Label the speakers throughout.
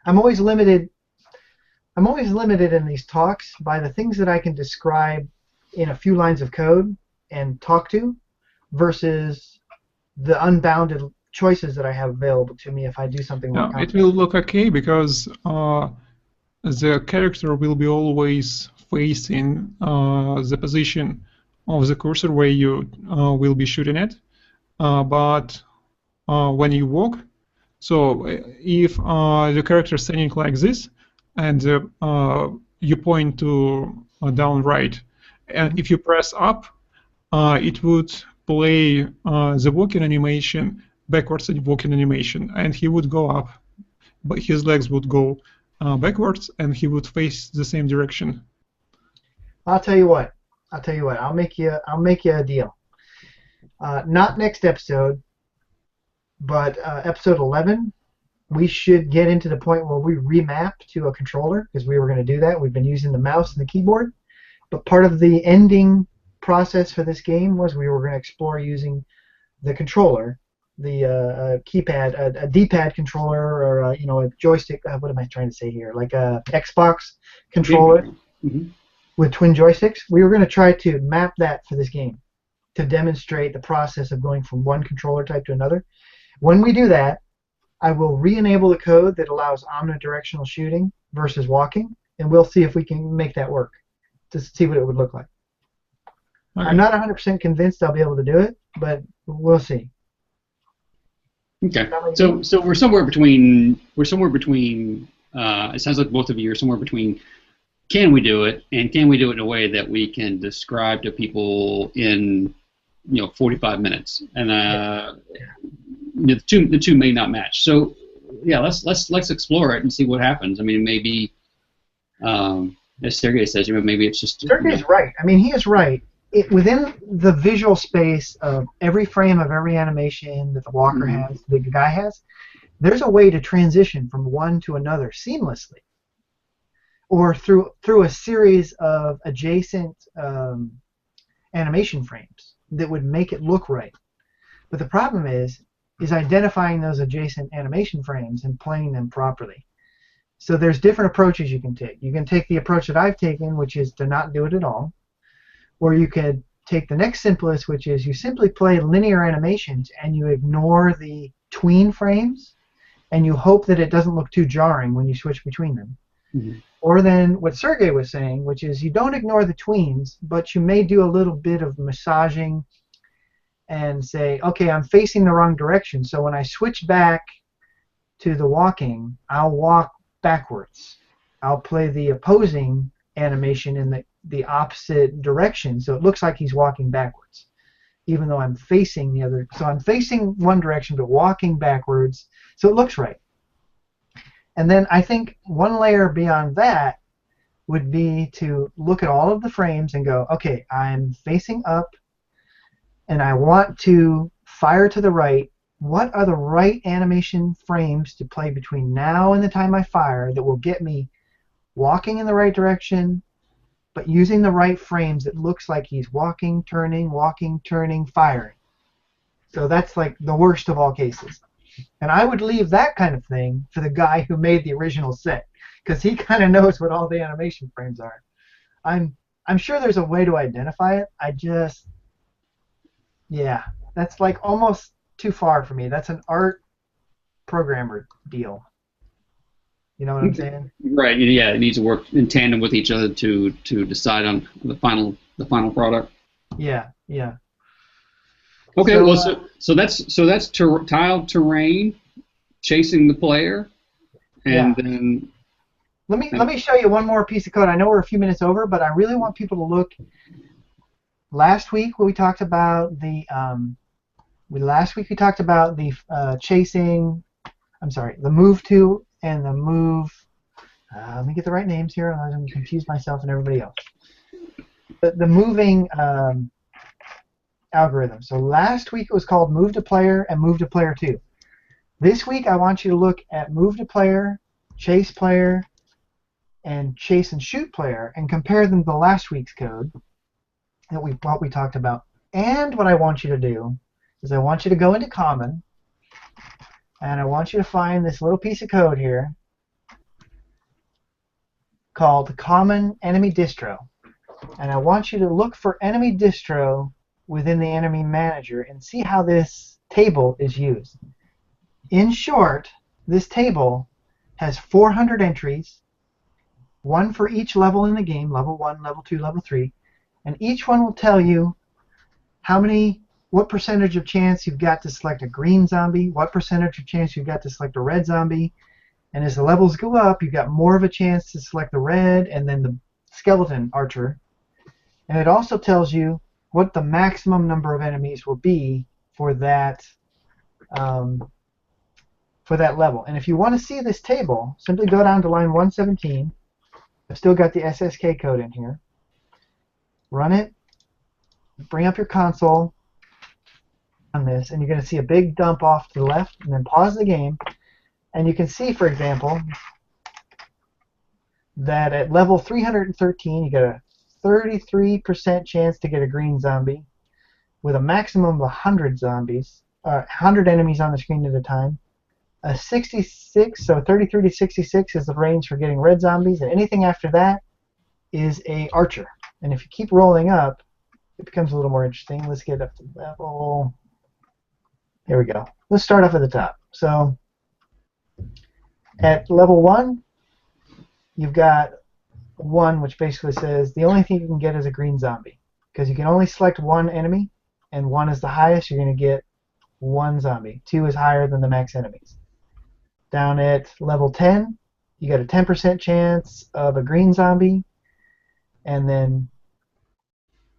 Speaker 1: I'm always limited. I'm always limited in these talks by the things that I can describe in a few lines of code and talk to versus the unbounded choices that I have available to me if I do something more
Speaker 2: No, it
Speaker 1: complex.
Speaker 2: will look okay because the character will be always facing the position of the cursor where you will be shooting at. But when you walk, so if the character is standing like this, and you point to down right, and if you press up, it would play the walking animation backwards walking animation, and he would go up, but his legs would go backwards, and he would face the same direction.
Speaker 1: I'll tell you what. I'll make you a deal. Not next episode, but episode 11. We should get into the point where we remap to a controller because we were going to do that. We've been using the mouse and the keyboard, but part of the ending process for this game was we were going to explore using the controller, the keypad, a D-pad controller, or a joystick. What am I trying to say here? Like a Xbox controller with twin joysticks. We were going to try to map that for this game to demonstrate the process of going from one controller type to another. When we do that, I will re-enable the code that allows omnidirectional shooting versus walking, and we'll see if we can make that work to see what it would look like. Okay. I'm not 100% convinced I'll be able to do it, but we'll see.
Speaker 3: Okay. So we're somewhere between. It sounds like both of you are somewhere between. Can we do it, and can we do it in a way that we can describe to people in 45 minutes? And the two may not match. So yeah, let's explore it and see what happens. I mean, maybe as Sergey says, maybe it's just.
Speaker 1: Sergey's right. I mean, he is right. Within the visual space of every frame of every animation that the walker has, the guy has, there's a way to transition from one to another seamlessly, or through a series of adjacent animation frames that would make it look right. But the problem is identifying those adjacent animation frames and playing them properly. So there's different approaches you can take. You can take the approach that I've taken, which is to not do it at all, or you could take the next simplest, which is you simply play linear animations and you ignore the tween frames, and you hope that it doesn't look too jarring when you switch between them. Or then what Sergey was saying, which is you don't ignore the tweens, but you may do a little bit of massaging and say, okay, I'm facing the wrong direction, so when I switch back to the walking, I'll walk backwards. I'll play the opposing animation in the opposite direction, so it looks like he's walking backwards, even though I'm facing the other. So I'm facing one direction, but walking backwards, so it looks right. And then I think one layer beyond that would be to look at all of the frames and go, okay, I'm facing up, and I want to fire to the right. What are the right animation frames to play between now and the time I fire that will get me walking in the right direction, but using the right frames? It looks like he's walking, turning, firing. So that's like the worst of all cases. And I would leave that kind of thing for the guy who made the original set, because he kind of knows what all the animation frames are. I'm sure there's a way to identify it. Yeah, that's like almost too far for me. That's an art programmer deal. You know what I'm saying?
Speaker 3: Right. Yeah, it needs to work in tandem with each other to decide on the final product.
Speaker 1: Yeah.
Speaker 3: Okay. So that's tiled terrain, chasing the player, and then.
Speaker 1: Let me show you one more piece of code. I know we're a few minutes over, but I really want people to look. Last week we talked about the chasing. I'm sorry, the move to and the move. Let me get the right names here. I'm going to confuse myself and everybody else. The moving algorithm. So last week it was called move to player and move to player 2. This week I want you to look at move to player, chase player, and chase and shoot player and compare them to last week's code that what we talked about. And what I want you to do is I want you to go into common, and I want you to find this little piece of code here called Common Enemy Distro. And I want you to look for Enemy Distro within the Enemy Manager and see how this table is used. In short, this table has 400 entries, one for each level in the game, level 1, level 2, level 3, and each one will tell you what percentage of chance you've got to select a green zombie, what percentage of chance you've got to select a red zombie, and as the levels go up, you've got more of a chance to select the red and then the skeleton archer. And it also tells you what the maximum number of enemies will be for that level. And if you want to see this table, simply go down to line 117. I've still got the SSK code in here. Run it. Bring up your console on this, and you're going to see a big dump off to the left, and then pause the game. And you can see, for example, that at level 313, you get a 33% chance to get a green zombie with a maximum of 100 enemies on the screen at a time. A 66, so 33 to 66 is the range for getting red zombies, and anything after that is a archer. And if you keep rolling up, it becomes a little more interesting. Let's get up to level. Here we go. Let's start off at the top. So at level 1, you've got 1, which basically says the only thing you can get is a green zombie, because you can only select one enemy, and 1 is the highest. You're going to get 1 zombie. 2 is higher than the max enemies. Down at level 10, you got a 10% chance of a green zombie, and then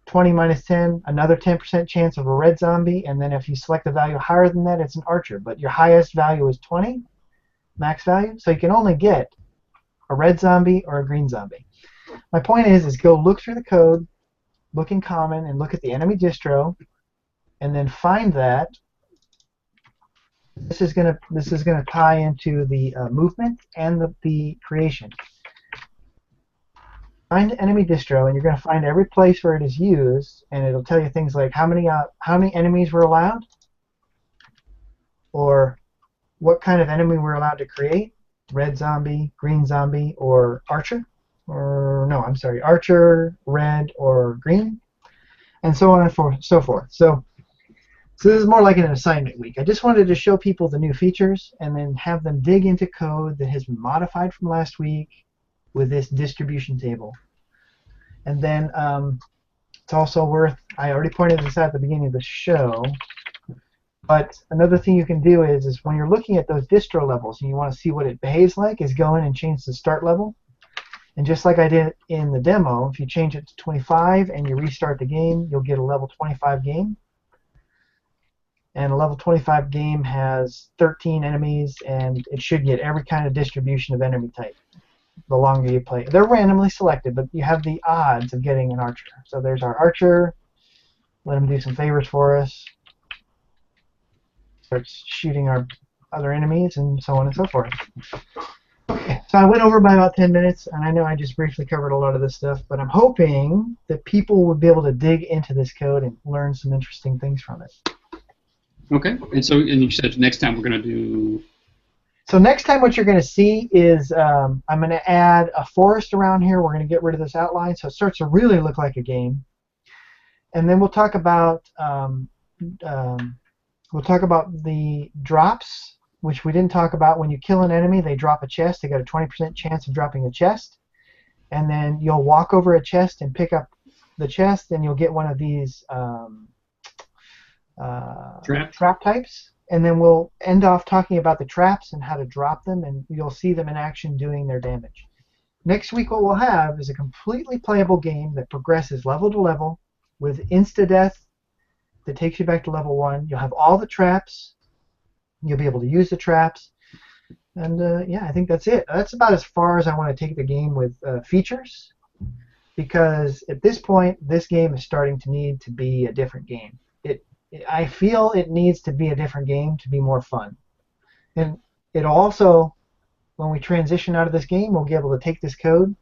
Speaker 1: 20 minus 10, another 10% chance of a red zombie, and then if you select a value higher than that, it's an archer. But your highest value is 20, max value, so you can only get a red zombie or a green zombie. My point is go look through the code, look in common, and look at the enemy distro, and then find that. This is gonna tie into the movement and the creation. Find enemy distro, and you're going to find every place where it is used, and it'll tell you things like how many enemies were allowed, or what kind of enemy we're allowed to create: red zombie, green zombie, or archer, archer, red, or green, and so on and so forth. So this is more like an assignment week. I just wanted to show people the new features and then have them dig into code that has been modified from last week with this distribution table. And then it's also worth, I already pointed this out at the beginning of the show, but another thing you can do is when you're looking at those distro levels and you want to see what it behaves like, is go in and change the start level. And just like I did in the demo, if you change it to 25 and you restart the game, you'll get a level 25 game. And a level 25 game has 13 enemies, and it should get every kind of distribution of enemy type the longer you play. They're randomly selected, but you have the odds of getting an archer. So there's our archer. Let him do some favors for us. Starts shooting our other enemies, and so on and so forth. Okay, so I went over by about 10 minutes, and I know I just briefly covered a lot of this stuff, but I'm hoping that people would be able to dig into this code and learn some interesting things from it.
Speaker 3: Okay, and you said next time we're going to do...
Speaker 1: So next time what you're going to see is I'm going to add a forest around here. We're going to get rid of this outline so it starts to really look like a game. And then we'll talk about the drops, which we didn't talk about. When you kill an enemy, they drop a chest. They got a 20% chance of dropping a chest. And then you'll walk over a chest and pick up the chest, and you'll get one of these trap types, and then we'll end off talking about the traps and how to drop them, and you'll see them in action doing their damage. Next week what we'll have is a completely playable game that progresses level to level with insta-death that takes you back to level 1. You'll have all the traps. You'll be able to use the traps. And yeah, I think that's it. That's about as far as I want to take the game with features, because at this point this game is starting to need to be a different game. I feel it needs to be a different game to be more fun. And it also, when we transition out of this game, we'll be able to take this code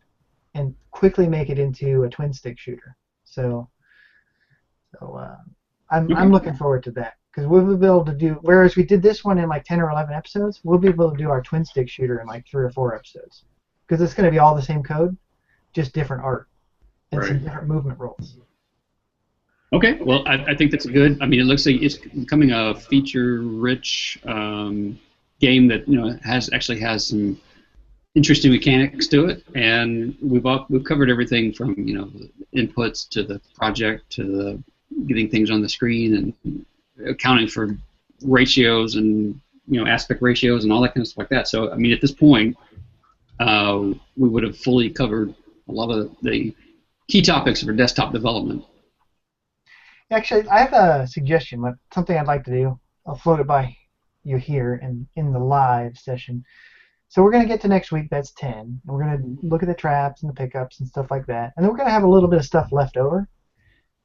Speaker 1: and quickly make it into a twin-stick shooter. So I'm looking forward to that, because we'll be able to do, whereas we did this one in like 10 or 11 episodes, we'll be able to do our twin-stick shooter in like 3 or 4 episodes, because it's going to be all the same code. just different art and some
Speaker 3: Right.
Speaker 1: different movement rules.
Speaker 3: Okay, well, I think that's good. I mean, it looks like it's becoming a feature-rich game that actually has some interesting mechanics to it, and we've covered everything from inputs to the project to the getting things on the screen and accounting for ratios and aspect ratios and all that kind of stuff like that. So I mean, at this point, we would have fully covered a lot of the key topics for desktop development.
Speaker 1: Actually, I have a suggestion, something I'd like to do. I'll float it by you here in the live session. So we're going to get to next week, that's 10. And we're going to look at the traps and the pickups and stuff like that. And then we're going to have a little bit of stuff left over.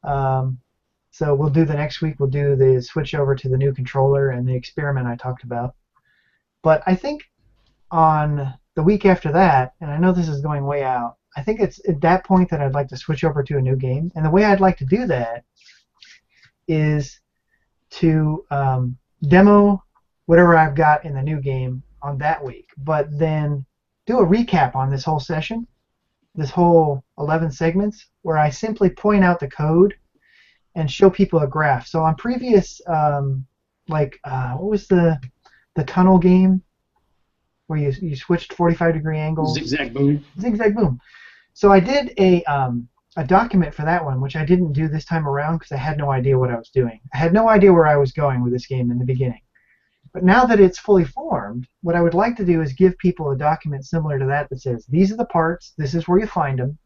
Speaker 1: So we'll do the next week, we'll do the switch over to the new controller and the experiment I talked about. But I think on the week after that, and I know this is going way out, I think it's at that point that I'd like to switch over to a new game. And the way I'd like to do that is to demo whatever I've got in the new game on that week, but then do a recap on this whole session, this whole 11 segments, where I simply point out the code and show people a graph. So on previous, what was the tunnel game where you switched 45-degree angles?
Speaker 3: Zigzag Boom.
Speaker 1: Zigzag Boom. So I did a document for that one, which I didn't do this time around because I had no idea what I was doing. I had no idea where I was going with this game in the beginning. But now that it's fully formed, what I would like to do is give people a document similar to that says, these are the parts, this is where you find them,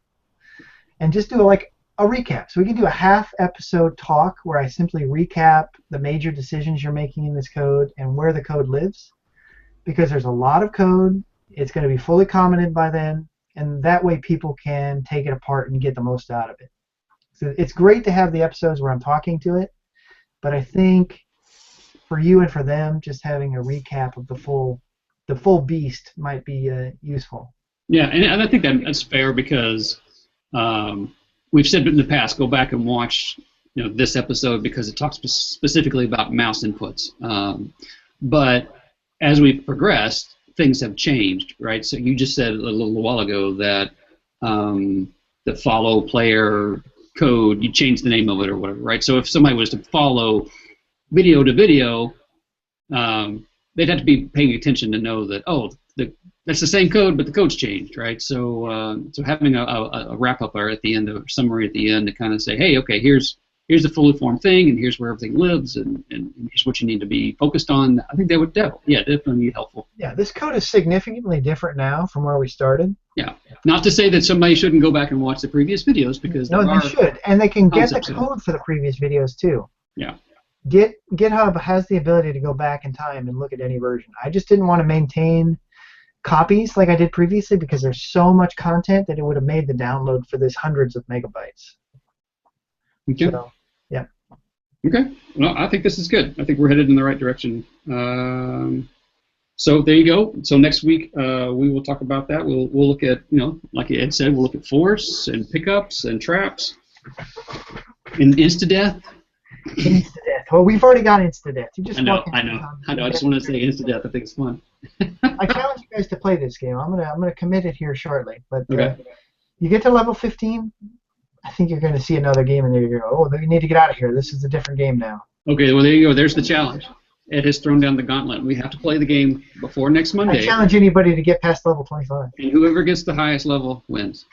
Speaker 1: and just do a recap. So we can do a half-episode talk where I simply recap the major decisions you're making in this code and where the code lives, because there's a lot of code. It's going to be fully commented by then, and that way people can take it apart and get the most out of it. So it's great to have the episodes where I'm talking to it, but I think for you and for them, just having a recap of the full beast might be useful.
Speaker 3: Yeah, and I think that's fair because we've said in the past, go back and watch this episode because it talks specifically about mouse inputs. But as we've progressed, things have changed, right? So you just said a little while ago that the follow player code, you changed the name of it or whatever, right? So if somebody was to follow video to video, they'd have to be paying attention to know that, that's the same code, but the code's changed, right? So having a wrap-up or at the end, a summary at the end to kind of say, hey, okay, here's the fully formed thing, and here's where everything lives, and here's what you need to be focused on. I think that would definitely be helpful.
Speaker 1: Yeah, this code is significantly different now from where we started.
Speaker 3: Yeah, not to say that somebody shouldn't go back and watch the previous videos because
Speaker 1: no, they should, and they can get the code for the previous videos too.
Speaker 3: Yeah.
Speaker 1: GitHub has the ability to go back in time and look at any version. I just didn't want to maintain copies like I did previously because there's so much content that it would have made the download for this hundreds of megabytes.
Speaker 3: Okay.
Speaker 1: So, yeah.
Speaker 3: Okay. Well, I think this is good. I think we're headed in the right direction. So there you go. So next week we will talk about that. We'll look at, like Ed said, we'll look at force and pickups and traps and insta-death.
Speaker 1: Insta-death. Well, we've already got insta-death.
Speaker 3: I know. I just want to say insta-death. I think it's fun.
Speaker 1: I challenge you guys to play this game. I'm gonna commit it here shortly. But
Speaker 3: okay.
Speaker 1: You get to level 15, I think you're going to see another game, and there you go. Oh, we need to get out of here. This is a different game now.
Speaker 3: Okay, well, there you go. There's the challenge. Ed has thrown down the gauntlet. We have to play the game before next Monday.
Speaker 1: I challenge anybody to get past level 25.
Speaker 3: And whoever gets the highest level wins.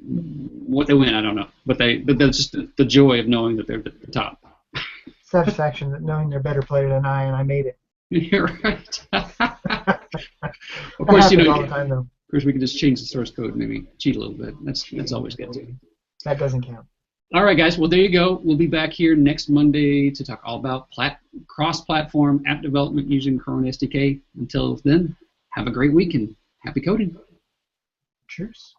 Speaker 3: What they win, I don't know. But that's just the joy of knowing that they're at the top.
Speaker 1: Satisfaction that knowing they're a better player than I, and I made it.
Speaker 3: You're right. Of course,
Speaker 1: all the time, though.
Speaker 3: Of course, we can just change the source code and maybe cheat a little bit. That's always good too.
Speaker 1: That doesn't count.
Speaker 3: All right, guys. Well, there you go. We'll be back here next Monday to talk all about cross-platform app development using Chrome SDK. Until then, have a great week and happy coding.
Speaker 1: Cheers.